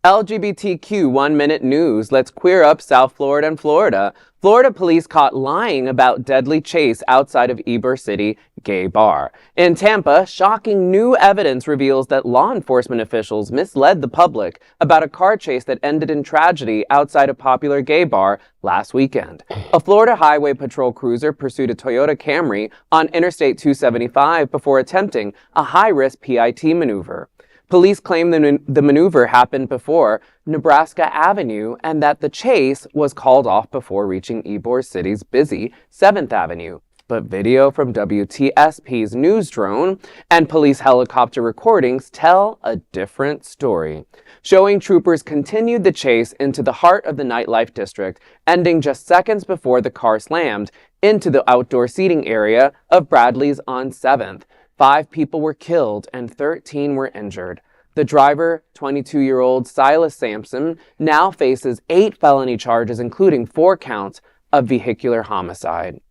LGBTQ 1-minute news. Let's queer up South Florida and Florida. Florida police caught lying about deadly chase outside of Ybor City gay bar. In Tampa, shocking new evidence reveals that law enforcement officials misled the public about a car chase that ended in tragedy outside a popular gay bar last weekend. A Florida Highway Patrol cruiser pursued a Toyota Camry on Interstate 275 before attempting a high-risk PIT maneuver. Police claim the maneuver happened before Nebraska Avenue and that the chase was called off before reaching Ybor City's busy 7th Avenue. But video from WTSP's news drone and police helicopter recordings tell a different story, showing troopers continued the chase into the heart of the nightlife district, ending just seconds before the car slammed into the outdoor seating area of Bradley's on 7th. 5 people were killed and 13 were injured. The driver, 22-year-old Silas Sampson, now faces 8 felony charges, including 4 counts of vehicular homicide.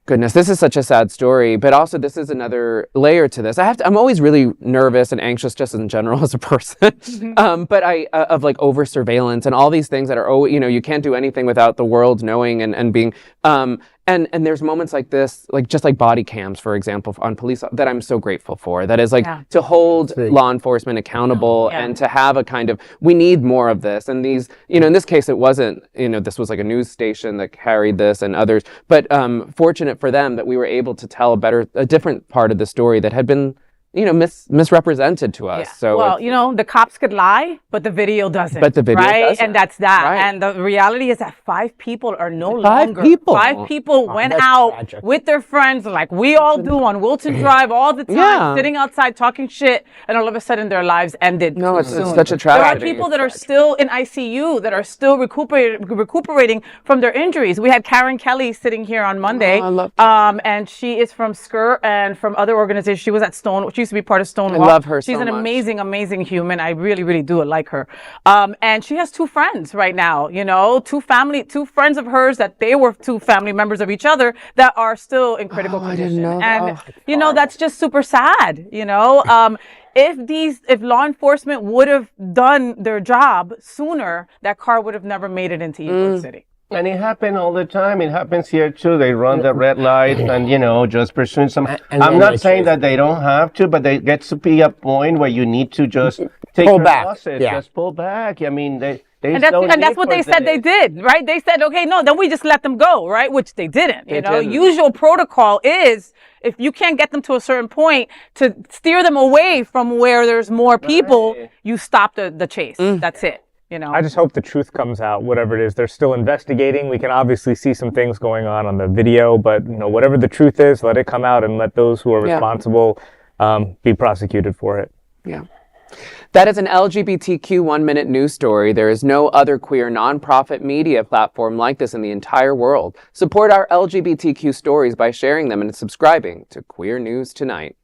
Goodness, this is such a sad story, but also this is another layer to this. I'm always really nervous and anxious just in general as a person, of like over surveillance and all these things that are, you can't do anything without the world knowing and being, and there's moments like this, like just like body cams, for example, on police that I'm so grateful for. That is like to hold law enforcement accountable and to have a kind of, we need more of this. And these, in this case, it wasn't, this was like a news station that carried this and others, but fortunate for them that we were able to tell a different part of the story that had been misrepresented to us. So the cops could lie, but the video doesn't. But the video doesn't. And that's that. Right. And the reality is that 5 people are no longer. 5 people went out tragic. With their friends, like we all do on Wilton Drive all the time, sitting outside talking shit, and all of a sudden their lives ended. No, it's such a tragedy. There are people that are still in ICU that are still recuperating from their injuries. We had Karen Kelly sitting here on Monday, and she is from SCUR and from other organizations. She was at Stone. She used to be part of Stonewall. I love her so much. She's an amazing human. I really do like her. And she has 2 friends right now, 2 friends of hers that they were 2 family members of each other that are still in critical condition. And, that's just super sad, If law enforcement would have done their job sooner, that car would have never made it into Ybor City. And it happened all the time. It happens here too. They run the red light and, just pursuing some. I'm not saying that they don't have to, but they get to be a point where you need to just take pull your back. losses. Just pull back. I mean, and that's what they said they did, right? They said, okay, no, then we just let them go, right? Which they didn't. Usual protocol is if you can't get them to a certain point to steer them away from where there's more people, you stop the chase. That's it. I just hope the truth comes out, whatever it is. They're still investigating. We can obviously see some things going on the video, but whatever the truth is, let it come out and let those who are responsible be prosecuted for it. Yeah. That is an LGBTQ 1-minute news story. There is no other queer nonprofit media platform like this in the entire world. Support our LGBTQ stories by sharing them and subscribing to Queer News Tonight.